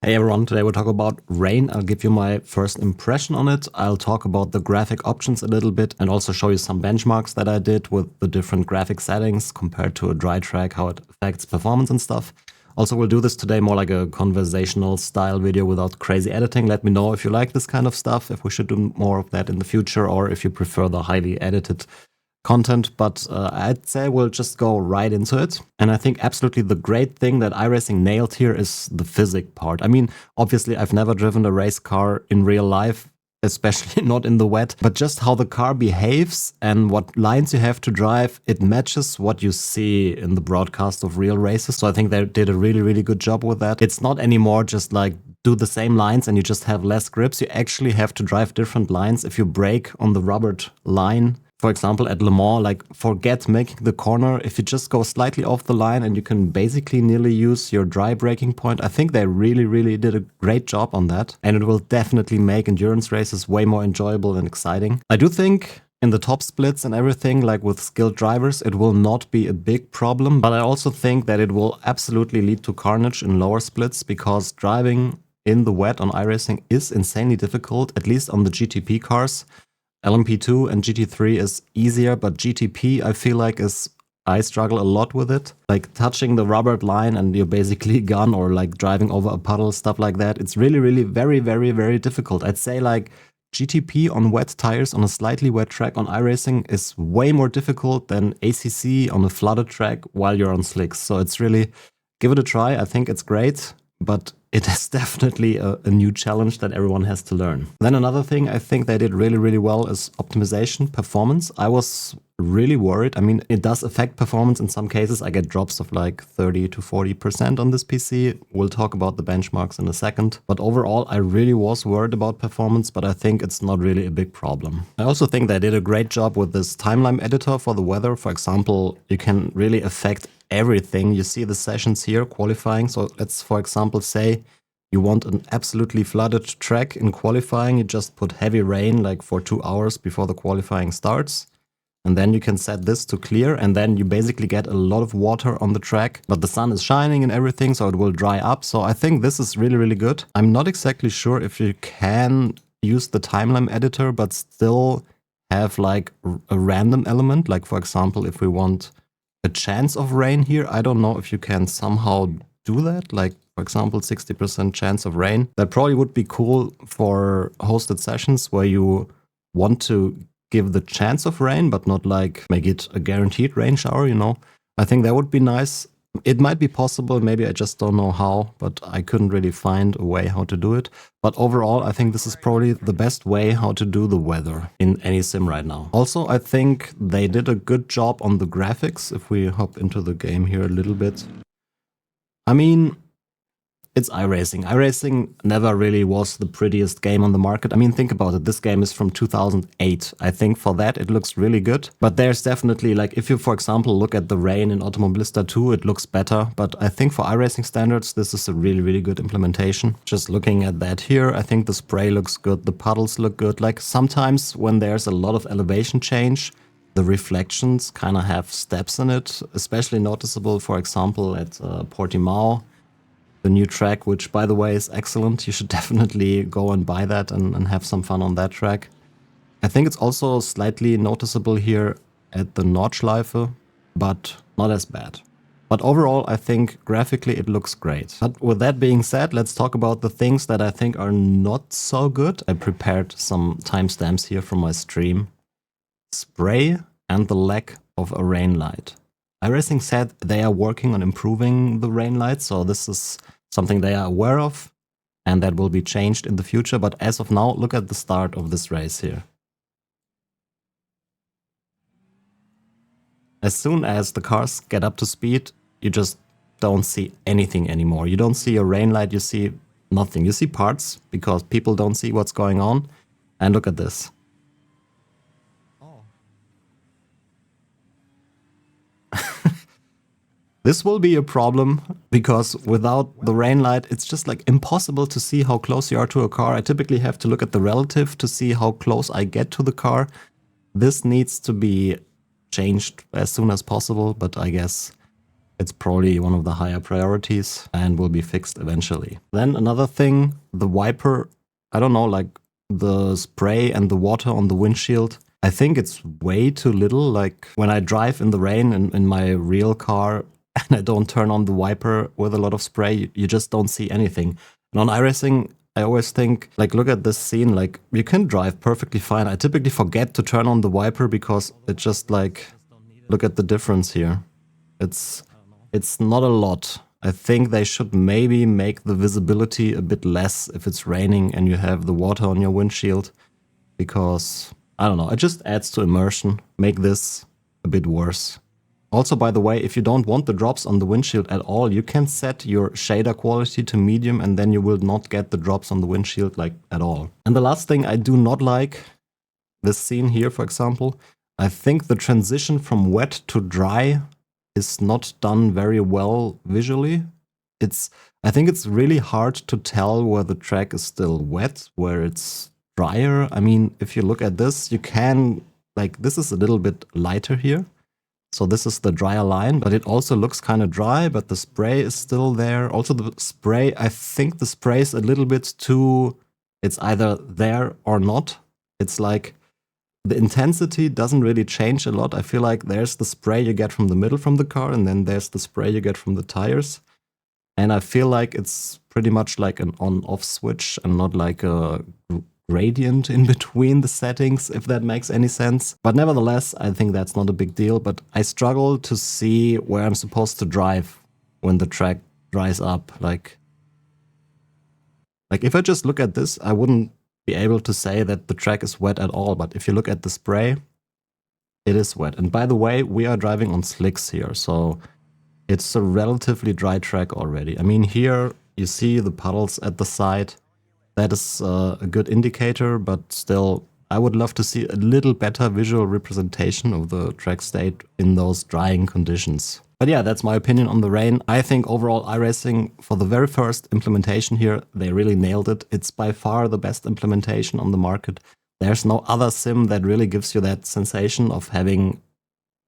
Hey everyone, today we'll talk about rain. I'll give you my first impression on it. I'll talk about the graphic options a little bit and also show you some benchmarks that I did with the different graphic settings compared to a dry track, how it affects performance and stuff. Also, we'll do this today more like a conversational style video without crazy editing. Let me know if you like this kind of stuff, if we should do more of that in the future, or if you prefer the highly edited content, but I'd say we'll just go right into it. And I think absolutely the great thing that iRacing nailed here is the physics part. I mean, obviously I've never driven a race car in real life, especially not in the wet, but just how the car behaves and what lines you have to drive, it matches what you see in the broadcast of real races. So I think they did a really, really good job with that. It's not anymore just like do the same lines and you just have less grips. You actually have to drive different lines. If you brake on the rubbered line, for example, at Le Mans, like forget making the corner. If you just go slightly off the line and you can basically nearly use your dry braking point, I think they really, really did a great job on that. And it will definitely make endurance races way more enjoyable and exciting. I do think in the top splits and everything, like with skilled drivers, it will not be a big problem. But I also think that it will absolutely lead to carnage in lower splits because driving in the wet on iRacing is insanely difficult, at least on the GTP cars. LMP2 and GT3 is easier, but GTP I feel like I struggle a lot with it. Like touching the rubbered line and you're basically gone, or like driving over a puddle, stuff like that. It's really, really very, very, very difficult. I'd say like GTP on wet tires on a slightly wet track on iRacing is way more difficult than ACC on a flooded track while you're on slicks. So it's really, give it a try. I think it's great, but it is definitely a new challenge that everyone has to learn. Then another thing I think they did really, really well is optimization, performance. I was really worried. I mean, it does affect performance in some cases. I get drops of like 30 to 40% on this PC. We'll talk about the benchmarks in a second. But overall, I really was worried about performance, but I think it's not really a big problem. I also think they did a great job with this timeline editor for the weather. For example, you can really affect everything. You see the sessions here, qualifying. So let's, for example, say you want an absolutely flooded track in qualifying. You just put heavy rain like for 2 hours before the qualifying starts. And then you can set this to clear, and then you basically get a lot of water on the track, but the sun is shining and everything, so it will dry up. So I think this is really, really good. I'm not exactly sure if you can use the timeline editor, but still have like a random element. Like for example, if we want a chance of rain here, I don't know if you can somehow do that. Like for example, 60% chance of rain. That probably would be cool for hosted sessions where you want to give the chance of rain, but not like make it a guaranteed rain shower, you know. I think that would be nice. It might be possible, maybe I just don't know how, but I couldn't really find a way how to do it. But overall, I think this is probably the best way how to do the weather in any sim right now. Also, I think they did a good job on the graphics. If we hop into the game here a little bit. I mean, it's iRacing. iRacing never really was the prettiest game on the market. I mean, think about it. This game is from 2008. I think for that, it looks really good. But there's definitely, like, if you, for example, look at the rain in Automobilista 2, it looks better. But I think for iRacing standards, this is a really, really good implementation. Just looking at that here, I think the spray looks good. The puddles look good. Like, sometimes when there's a lot of elevation change, the reflections kind of have steps in it, especially noticeable, for example, at Portimao. The new track, which by the way is excellent. You should definitely go and buy that and have some fun on that track. I think it's also slightly noticeable here at the Nordschleife, but not as bad. But overall, I think graphically it looks great. But with that being said, let's talk about the things that I think are not so good. I prepared some timestamps here from my stream. Spray and the lack of a rain light. iRacing said they are working on improving the rain light, so this is something they are aware of, and that will be changed in the future. But as of now, look at the start of this race here. As soon as the cars get up to speed, you just don't see anything anymore. You don't see a rain light, you see nothing. You see parts, because people don't see what's going on. And look at this. This will be a problem because without the rain light, it's just like impossible to see how close you are to a car. I typically have to look at the relative to see how close I get to the car. This needs to be changed as soon as possible, but I guess It's probably one of the higher priorities and will be fixed eventually. Then another thing, the wiper, I don't know, like the spray and the water on the windshield. I think it's way too little. Like when I drive in the rain in my real car and I don't turn on the wiper with a lot of spray, you just don't see anything. And on iRacing, I always think, like, look at this scene, like, you can drive perfectly fine. I typically forget to turn on the wiper because it just, like, look at the difference here. It's not a lot. I think they should maybe make the visibility a bit less if it's raining and you have the water on your windshield, because, I don't know, it just adds to immersion. Make this a bit worse. Also, by the way, if you don't want the drops on the windshield at all, you can set your shader quality to medium and then you will not get the drops on the windshield like at all. And the last thing I do not like, this scene here, for example, I think the transition from wet to dry is not done very well visually. I think it's really hard to tell where the track is still wet, where it's drier. I mean, if you look at this, you can, like, this is a little bit lighter here. So this is the drier line, but it also looks kind of dry, but the spray is still there. Also the spray, I think the spray is a little bit too, it's either there or not. It's like the intensity doesn't really change a lot. I feel like there's the spray you get from the middle from the car, and then there's the spray you get from the tires. And I feel like it's pretty much like an on-off switch and not like a gradient in between the settings, if that makes any sense. But nevertheless, I think that's not a big deal. But I struggle to see where I'm supposed to drive when the track dries up. Like if I just look at this, I wouldn't be able to say that the track is wet at all. But if you look at the spray, it is wet. And by the way, we are driving on slicks here, so it's a relatively dry track already. I mean, here you see the puddles at the side. That is a good indicator, but still, I would love to see a little better visual representation of the track state in those drying conditions. But yeah, that's my opinion on the rain. I think overall iRacing, for the very first implementation here, they really nailed it. It's by far the best implementation on the market. There's no other sim that really gives you that sensation of having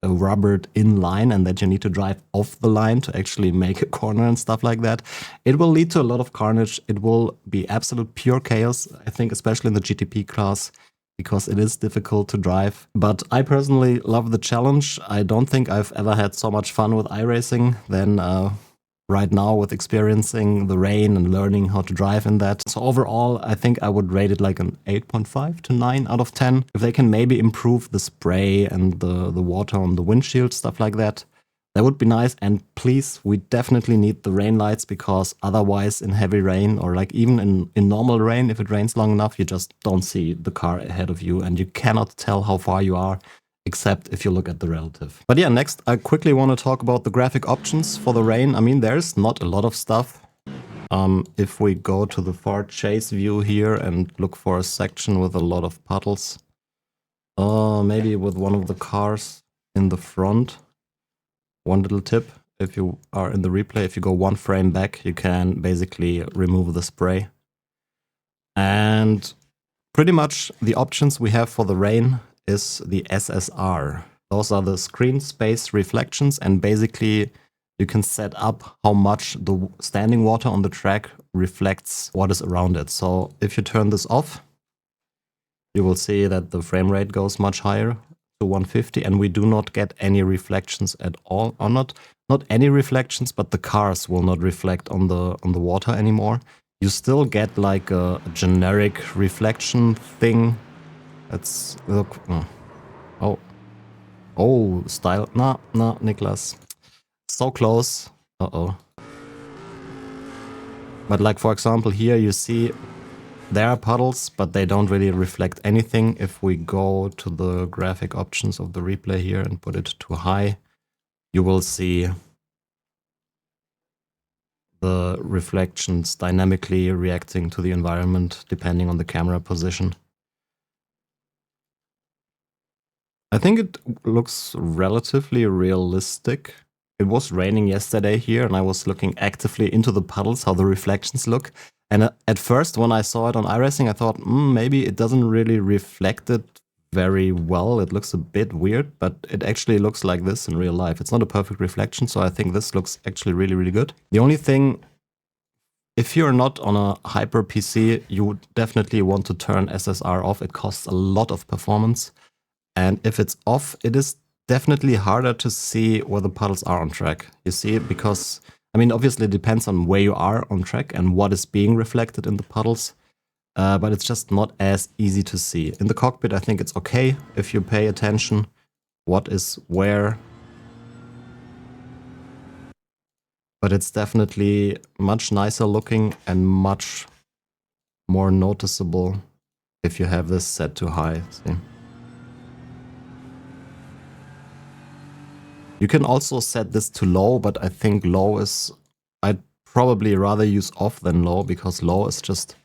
a rubbered in line and that you need to drive off the line to actually make a corner and stuff like that. It will lead to a lot of carnage. It will be absolute pure chaos, I think, especially in the GTP class, because it is difficult to drive. But I personally love the challenge. I don't think I've ever had so much fun with iRacing than right now with experiencing the rain and learning how to drive in that. So overall, I think I would rate it like an 8.5 to 9 out of 10. If they can maybe improve the spray and the water on the windshield, stuff like that, that would be nice. And please, we definitely need the rain lights, because otherwise in heavy rain, or like even in normal rain, if it rains long enough, you just don't see the car ahead of you and you cannot tell how far you are, except if you look at the relative. But yeah, next I quickly want to talk about the graphic options for the rain. I mean, there's not a lot of stuff. If we go to the far chase view here and look for a section with a lot of puddles, maybe with one of the cars in the front. One little tip, if you are in the replay, if you go one frame back, you can basically remove the spray. And pretty much the options we have for the rain is the SSR. Those are the screen space reflections, and basically you can set up how much the standing water on the track reflects what is around it. So if you turn this off, you will see that the frame rate goes much higher to 150, and we do not get any reflections at all. Or not any reflections, but the cars will not reflect on the water anymore. You still get like a generic reflection thing. Let's look. Oh, style. No, Niklas. So close. Uh-oh. But like, for example, here you see there are puddles, but they don't really reflect anything. If we go to the graphic options of the replay here and put it to high, you will see the reflections dynamically reacting to the environment depending on the camera position. I think it looks relatively realistic. It was raining yesterday here and I was looking actively into the puddles, how the reflections look. And at first when I saw it on iRacing, I thought, maybe it doesn't really reflect it very well. It looks a bit weird, but it actually looks like this in real life. It's not a perfect reflection, so I think this looks actually really, really good. The only thing, if you're not on a hyper PC, you would definitely want to turn SSR off. It costs a lot of performance. And if it's off, it is definitely harder to see where the puddles are on track. You see, because, I mean, obviously it depends on where you are on track and what is being reflected in the puddles. But it's just not as easy to see. In the cockpit, I think it's okay if you pay attention what is where. But it's definitely much nicer looking and much more noticeable if you have this set to high. See? You can also set this to low, but I think low is... I'd probably rather use off than low, because low is just...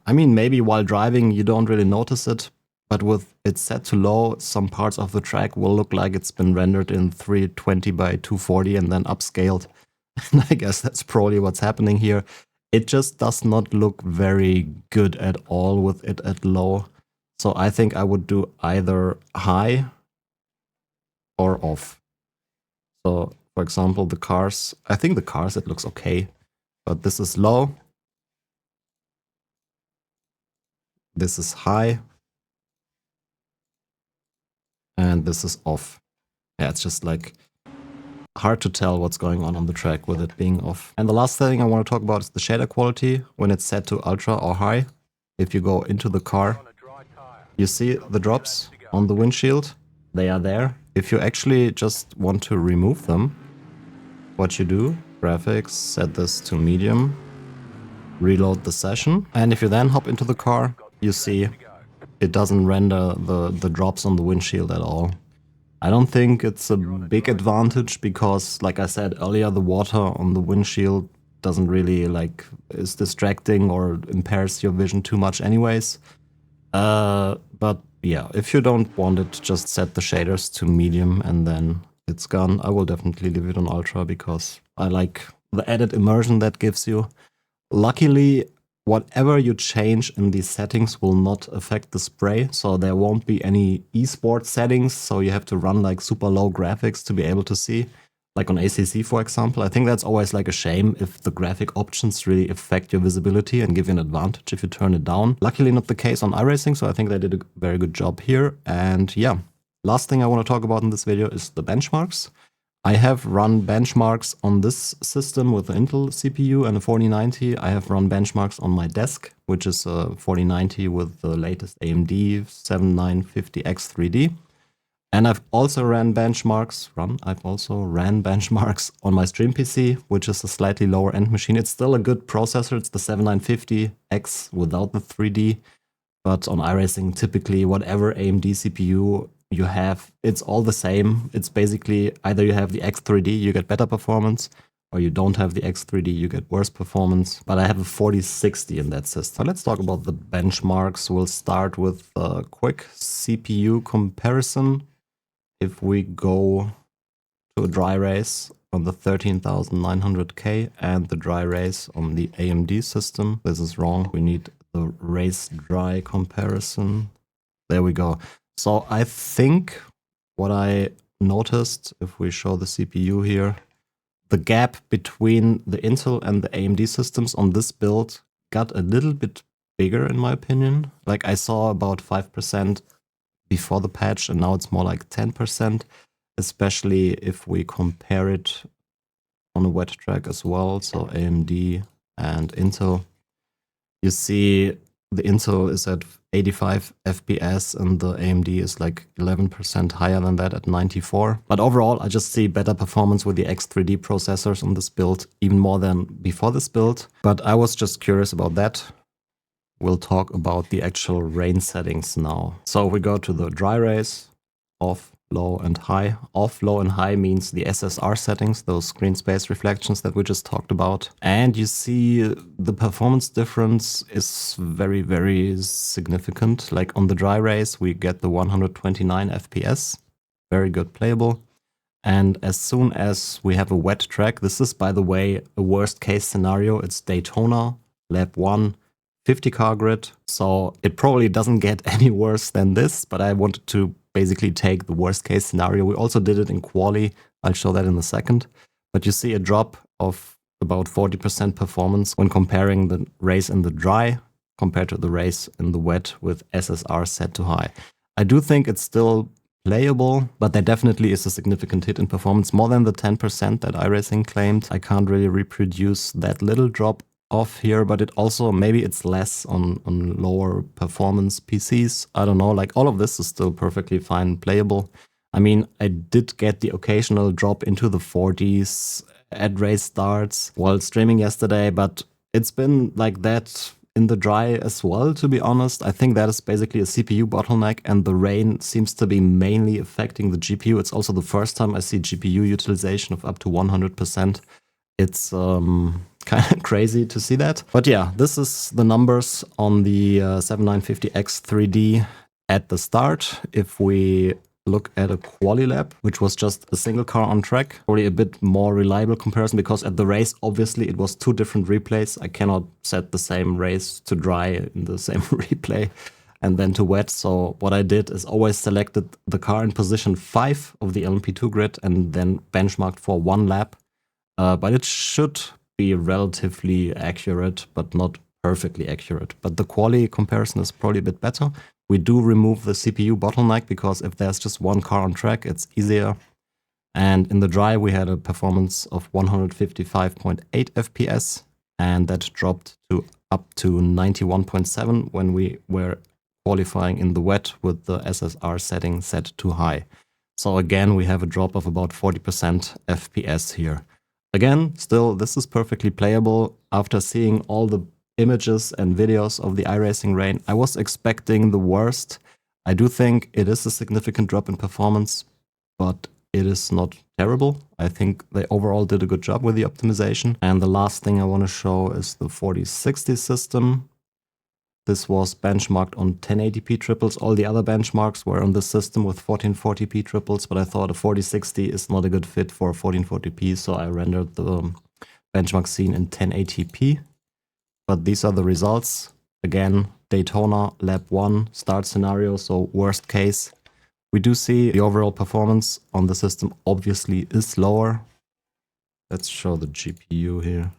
I mean, maybe while driving you don't really notice it, but with it set to low, some parts of the track will look like it's been rendered in 320 by 240 and then upscaled. And I guess that's probably what's happening here. It just does not look very good at all with it at low. So I think I would do either high or off. So, for example, the cars, I think the cars, it looks okay, but this is low. This is high. And this is off. Yeah, it's just like hard to tell what's going on the track with it being off. And the last thing I want to talk about is the shader quality when it's set to ultra or high. If you go into the car, you see the drops on the windshield. They are there. If you actually just want to remove them, what you do, graphics, set this to medium, reload the session. And if you then hop into the car, you see it doesn't render the drops on the windshield at all. I don't think it's a big advantage because, like I said earlier, the water on the windshield doesn't really is distracting or impairs your vision too much anyways. But yeah, if you don't want it, just set the shaders to medium and then it's gone. I will definitely leave it on ultra because I like the added immersion that gives you. Luckily, whatever you change in these settings will not affect the spray, so there won't be any esports settings, so you have to run like super low graphics to be able to see, like on ACC for example. I think that's always like a shame if the graphic options really affect your visibility and give you an advantage if you turn it down. Luckily not the case on iRacing, so I think they did a very good job here. And yeah, last thing I want to talk about in this video is the benchmarks. I have run benchmarks on this system with the Intel CPU and a 4090. I have run benchmarks on my desk, which is a 4090 with the latest AMD 7950X3D. And I've also ran benchmarks on my stream PC, which is a slightly lower end machine. It's still a good processor. It's the 7950X without the 3D. But on iRacing, typically whatever AMD CPU you have, it's all the same. It's basically either you have the X3D, you get better performance, or you don't have the X3D, you get worse performance. But I have a 4060 in that system. So let's talk about the benchmarks. We'll start with a quick CPU comparison. If we go to a dry race on the 13900K and the dry race on the AMD system, this is wrong. We need the race dry comparison. There we go. So I think what I noticed, if we show the CPU here, the gap between the Intel and the AMD systems on this build got a little bit bigger in my opinion. Like I saw about 5% before the patch and now it's more like 10%, especially if we compare it on a wet track as well. So AMD and Intel. You see the Intel is at 85 FPS and the AMD is like 11% higher than that at 94. But overall, I just see better performance with the X3D processors on this build, even more than before this build. But I was just curious about that. We'll talk about the actual rain settings now. So we go to the dry race, off, low and high. Off, low and high means the SSR settings, those screen space reflections that we just talked about. And you see the performance difference is very, very significant. Like on the dry race, we get the 129 FPS, very good playable. And as soon as we have a wet track, this is, by the way, a worst case scenario. It's Daytona, lap 1, 50 car grid. So it probably doesn't get any worse than this, but I wanted to basically take the worst case scenario. We also did it in quali. I'll show that in a second. But you see a drop of about 40% performance when comparing the race in the dry compared to the race in the wet with SSR set to high. I do think it's still playable, but there definitely is a significant hit in performance, more than the 10% that iRacing claimed. I can't really reproduce that little drop off here, but it also, maybe it's less on lower performance PCs. I don't know, like all of this is still perfectly fine playable. I mean, I did get the occasional drop into the 40s at race starts while streaming yesterday, but it's been like that in the dry as well, to be honest. I think that is basically a CPU bottleneck, and the rain seems to be mainly affecting the GPU. It's also the first time I see GPU utilization of up to 100%. It's kind of crazy to see that. But yeah, this is the numbers on the 7950X 3D at the start. If we look at a quali lap, which was just a single car on track, probably a bit more reliable comparison, because at the race, obviously it was two different replays. I cannot set the same race to dry in the same replay and then to wet. So what I did is always selected the car in position 5 of the LMP2 grid and then benchmarked for one lap. But it should be relatively accurate, but not perfectly accurate. But the quali comparison is probably a bit better. We do remove the CPU bottleneck, because if there's just one car on track, it's easier. And in the dry, we had a performance of 155.8 FPS, and that dropped to up to 91.7 when we were qualifying in the wet with the SSR setting set to high. So again, we have a drop of about 40% FPS here. Again, still, this is perfectly playable. After seeing all the images and videos of the iRacing rain, I was expecting the worst. I do think it is a significant drop in performance, but it is not terrible. I think they overall did a good job with the optimization. And the last thing I want to show is the 4060 system. This was benchmarked on 1080p triples. All the other benchmarks were on this system with 1440p triples, but I thought a 4060 is not a good fit for 1440p, so I rendered the benchmark scene in 1080p. But these are the results. Again, Daytona, lap 1, start scenario, so worst case. We do see the overall performance on the system obviously is lower. Let's show the GPU here.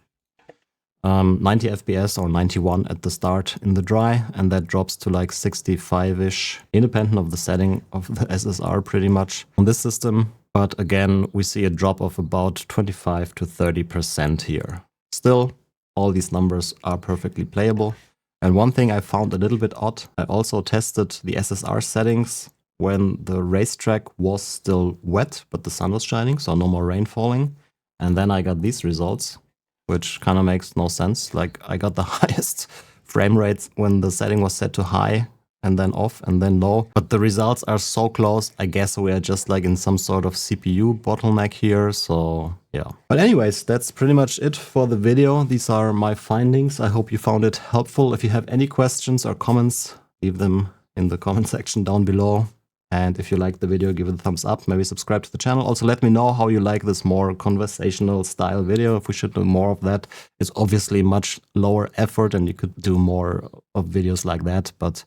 90 FPS or 91 at the start in the dry, and that drops to like 65-ish, independent of the setting of the SSR pretty much on this system. But again, we see a drop of about 25 to 30% here. Still, all these numbers are perfectly playable. And one thing I found a little bit odd, I also tested the SSR settings when the racetrack was still wet, but the sun was shining, so no more rain falling. And then I got these results, which kind of makes no sense. Like, I got the highest frame rates when the setting was set to high, and then off, and then low. But the results are so close. I guess we are just like in some sort of CPU bottleneck here, so yeah. But anyways, that's pretty much it for the video. These are my findings. I hope you found it helpful. If you have any questions or comments, leave them in the comment section down below. And if you like the video, give it a thumbs up, maybe subscribe to the channel. Also, let me know how you like this more conversational style video, if we should do more of that. It's obviously much lower effort and you could do more of videos like that, but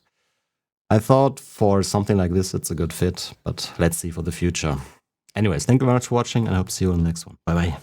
I thought for something like this, it's a good fit, but let's see for the future. Anyways, thank you very much for watching, and I hope to see you on the next one. Bye bye.